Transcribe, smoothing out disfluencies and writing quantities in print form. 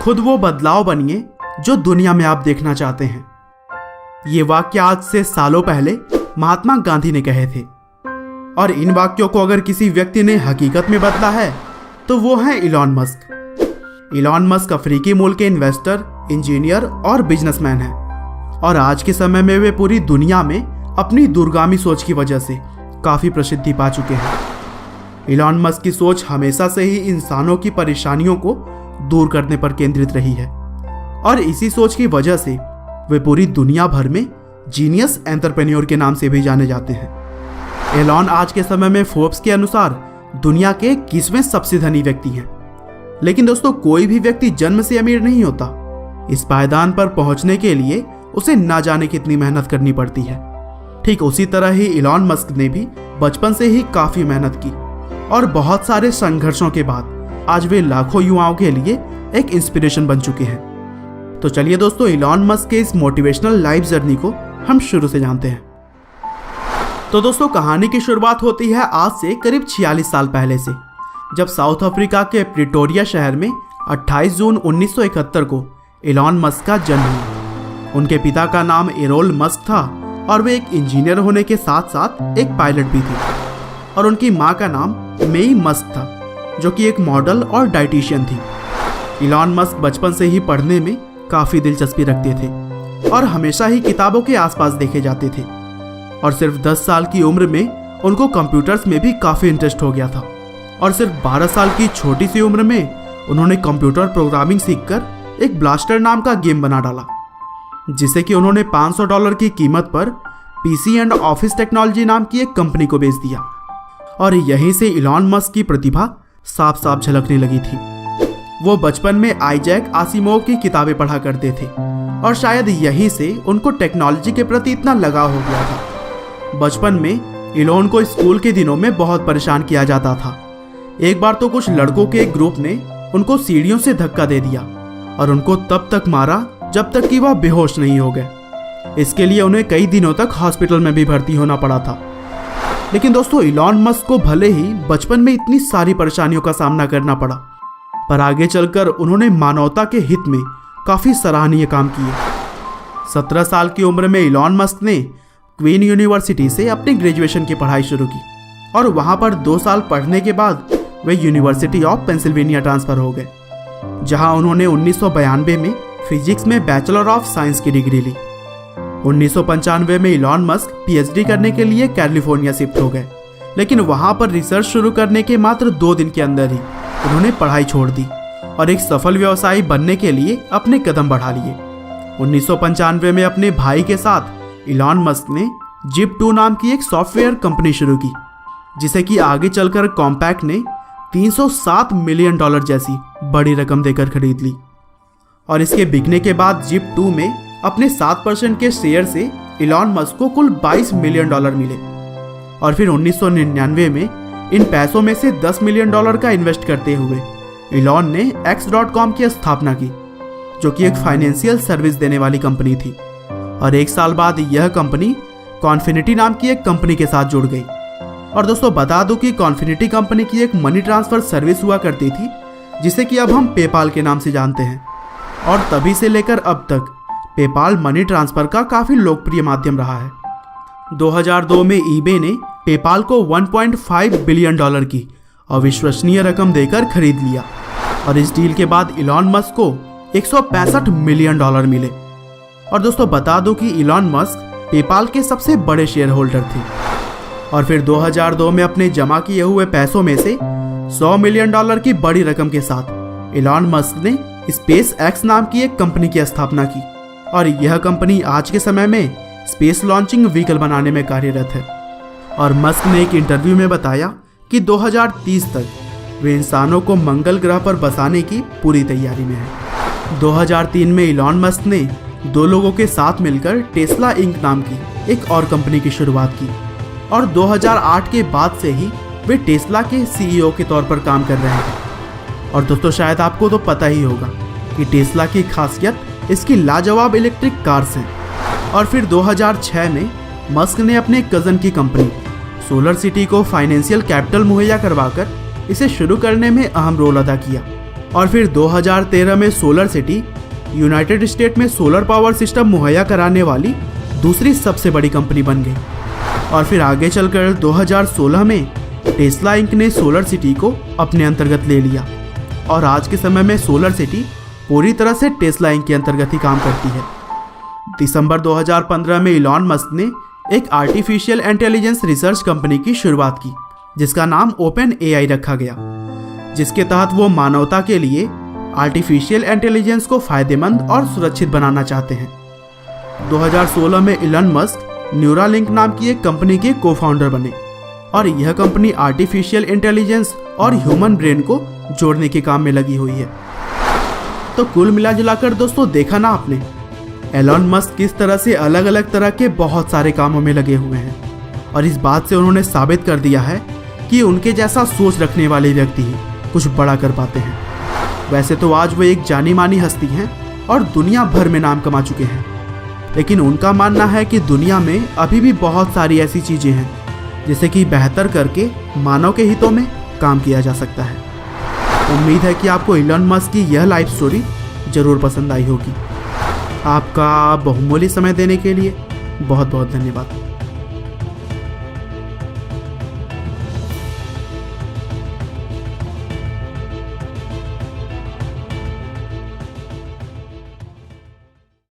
खुद वो बदलाव बनिए जो दुनिया में आप देखना चाहते हैं। ये वाक्य आज से सालों पहले महात्मा गांधी ने कहे थे, और इन वाक्यों को अगर किसी व्यक्ति ने हकीकत में बदला है तो वो है इलॉन मस्क। इलॉन मस्क अफ्रीकी मूल के इन्वेस्टर, इंजीनियर और बिजनेसमैन हैं, और आज के समय में वे पूरी दुनिया में अपनी दूरगामी सोच की वजह से काफ़ी प्रसिद्धि पा चुके हैं। इलॉन मस्क की सोच हमेशा से ही इंसानों की परेशानियों को दूर करने पर केंद्रित रही है, और इसी सोच की वजह से वे पूरी दुनिया भर में जीनियस एंटरप्रेन्योर के नाम से भी जाने जाते हैं। एलॉन आज के समय में फोर्ब्स के अनुसार दुनिया के 21वें सबसे धनी व्यक्ति हैं। लेकिन दोस्तों, कोई भी व्यक्ति जन्म से अमीर नहीं होता। इस पायदान पर पहुंचने के लिए उसे ना जाने कितनी मेहनत करनी पड़ती है। ठीक उसी तरह ही इलॉन मस्क ने भी बचपन से ही काफी मेहनत की, और बहुत सारे संघर्षों के बाद आज वे लाखों युवाओं के लिए एक इंस्पिरेशन बन चुके हैं। तो चलिए दोस्तों, इलॉन मस्क के इस मोटिवेशनल लाइफ जर्नी को हम शुरू से जानते हैं। तो दोस्तों, कहानी की शुरुआत होती है आज से करीब 46 साल पहले से, जब साउथ अफ्रीका के प्रिटोरिया शहर में 28 जून 1971 को इलॉन मस्क का जन्म हुआ। उनके पिता का नाम एरोल मस्क था, और वे एक इंजीनियर होने के साथ साथ एक पायलट भी थे। और उनकी माँ का नाम मेई मस्क था, जो कि एक मॉडल और डाइटिशियन थी। इलॉन मस्क बचपन से ही पढ़ने में काफ़ी दिलचस्पी रखते थे, और हमेशा ही किताबों के आसपास देखे जाते थे। और सिर्फ 10 साल की उम्र में उनको कंप्यूटर्स में भी काफ़ी इंटरेस्ट हो गया था, और सिर्फ 12 साल की छोटी सी उम्र में उन्होंने कंप्यूटर प्रोग्रामिंग सीखकर एक ब्लास्टर नाम का गेम बना डाला, जिसे कि उन्होंने $500 की कीमत पर पीसी एंड ऑफिस टेक्नोलॉजी नाम की एक कंपनी को बेच दिया। और यहीं से इलॉन मस्क की प्रतिभा साफ साफ झलकने लगी थी। वो बचपन में आइजैक आसिमोव की किताबें पढ़ा करते थे, और शायद यहीं से उनको टेक्नोलॉजी के प्रति इतना लगाव हो गया था। बचपन में इलॉन को स्कूल के दिनों में बहुत परेशान किया जाता था। एक बार तो कुछ लड़कों के एक ग्रुप ने उनको सीढ़ियों से धक्का दे दिया, और उनको तब तक मारा जब तक कि वह बेहोश नहीं हो गए। इसके लिए उन्हें कई दिनों तक हॉस्पिटल में भी भर्ती होना पड़ा था। लेकिन दोस्तों, इलॉन मस्क को भले ही बचपन में इतनी सारी परेशानियों का सामना करना पड़ा, पर आगे चलकर उन्होंने मानवता के हित में काफ़ी सराहनीय काम किए। 17 साल की उम्र में इलॉन मस्क ने क्वीन यूनिवर्सिटी से अपनी ग्रेजुएशन की पढ़ाई शुरू की, और वहाँ पर 2 साल पढ़ने के बाद वे यूनिवर्सिटी ऑफ पेंसिल्वेनिया ट्रांसफ़र हो गए, जहाँ उन्होंने 1992 में फिजिक्स में बैचलर ऑफ साइंस की डिग्री ली। 1995 में इलॉन मस्क पीएचडी करने के लिए कैलिफोर्निया शिफ्ट हो गए, लेकिन वहाँ पर रिसर्च शुरू करने के मात्र 2 दिन के अंदर ही उन्होंने पढ़ाई छोड़ दी और एक सफल व्यवसायी बनने के लिए अपने कदम बढ़ा लिए। 1995 में अपने भाई के साथ इलॉन मस्क ने जिप2 नाम की एक सॉफ्टवेयर कंपनी शुरू की, जिसे कि आगे चलकर कॉम्पैक्ट ने $307 मिलियन जैसी बड़ी रकम देकर खरीद ली। और इसके बिकने के बाद जिप2 में अपने 7% के शेयर से इलॉन मस्क को कुल $22 मिलियन मिले। और फिर 1999 में इन पैसों में से $10 मिलियन का इन्वेस्ट करते हुए इलॉन ने X.com की स्थापना की, जो कि एक फाइनेंशियल सर्विस देने वाली कंपनी थी। और 1 साल बाद यह कंपनी कॉन्फिनिटी नाम की एक कंपनी के साथ जुड़ गई। और दोस्तों, बता दूं कि कॉन्फिनिटी कंपनी की एक मनी ट्रांसफर सर्विस हुआ करती थी, जिसे कि अब हम पेपाल के नाम से जानते हैं। और तभी से लेकर अब तक पेपाल मनी ट्रांसफर का काफ़ी लोकप्रिय माध्यम रहा है। 2002 में ईबे ने पेपाल को $1.5 बिलियन की अविश्वसनीय रकम देकर खरीद लिया, और इस डील के बाद इलॉन मस्क को $165 मिलियन मिले। और दोस्तों, बता दो कि इलॉन मस्क पेपाल के सबसे बड़े शेयर होल्डर थे। और फिर 2002 में अपने जमा किए हुए पैसों में से $100 मिलियन की बड़ी रकम के साथ इलॉन मस्क ने स्पेस एक्स नाम की एक कंपनी की स्थापना की, और यह कंपनी आज के समय में स्पेस लॉन्चिंग व्हीकल बनाने में कार्यरत है। और मस्क ने एक इंटरव्यू में बताया कि 2030 तक वे इंसानों को मंगल ग्रह पर बसाने की पूरी तैयारी में है। 2003 में इलॉन मस्क ने 2 लोगों के साथ मिलकर टेस्ला इंक नाम की एक और कंपनी की शुरुआत की, और 2008 के बाद से ही वे टेस्ला के सीईओ के तौर पर काम कर रहे हैं। और दोस्तों, शायद आपको तो पता ही होगा कि टेस्ला की खासियत इसकी लाजवाब इलेक्ट्रिक कार्स हैं। और फिर 2006 में मस्क ने अपने कज़न की कंपनी सोलर सिटी को फाइनेंशियल कैपिटल मुहैया करवाकर इसे शुरू करने में अहम रोल अदा किया। और फिर 2013 में सोलर सिटी यूनाइटेड स्टेट में सोलर पावर सिस्टम मुहैया कराने वाली दूसरी सबसे बड़ी कंपनी बन गई। और फिर आगे चलकर 2016 में टेस्ला इंक ने सोलर सिटी को अपने अंतर्गत ले लिया और आज के समय में सोलर सिटी पूरी तरह से टेस्ला इंक के अंतर्गत ही काम करती है। दिसंबर 2015 में इलॉन मस्क ने एक आर्टिफिशियल इंटेलिजेंस रिसर्च कंपनी की शुरुआत की जिसका नाम ओपन एआई रखा गया, जिसके तहत वो मानवता के लिए आर्टिफिशियल इंटेलिजेंस को फायदेमंद और सुरक्षित बनाना चाहते हैं। 2016 में इलॉन मस्क न्यूरालिंक नाम की एक कंपनी के को-फाउंडर बने और यह कंपनी आर्टिफिशियल इंटेलिजेंस और ह्यूमन ब्रेन को जोड़ने के काम में लगी हुई है। तो कुल मिलाजुलाकर दोस्तों देखा ना आपने, एलॉन मस्क किस तरह से अलग अलग तरह के बहुत सारे कामों में लगे हुए हैं और इस बात से उन्होंने साबित कर दिया है कि उनके जैसा सोच रखने वाले व्यक्ति ही कुछ बड़ा कर पाते हैं। वैसे तो आज वो एक जानी मानी हस्ती हैं और दुनिया भर में नाम कमा चुके हैं, लेकिन उनका मानना है कि दुनिया में अभी भी बहुत सारी ऐसी चीज़ें हैं जिसे कि बेहतर करके मानव के हितों में काम किया जा सकता है। उम्मीद है कि आपको इलॉन मस्क की यह लाइफ स्टोरी ज़रूर पसंद आई होगी। आपका बहुमूल्य समय देने के लिए बहुत बहुत धन्यवाद।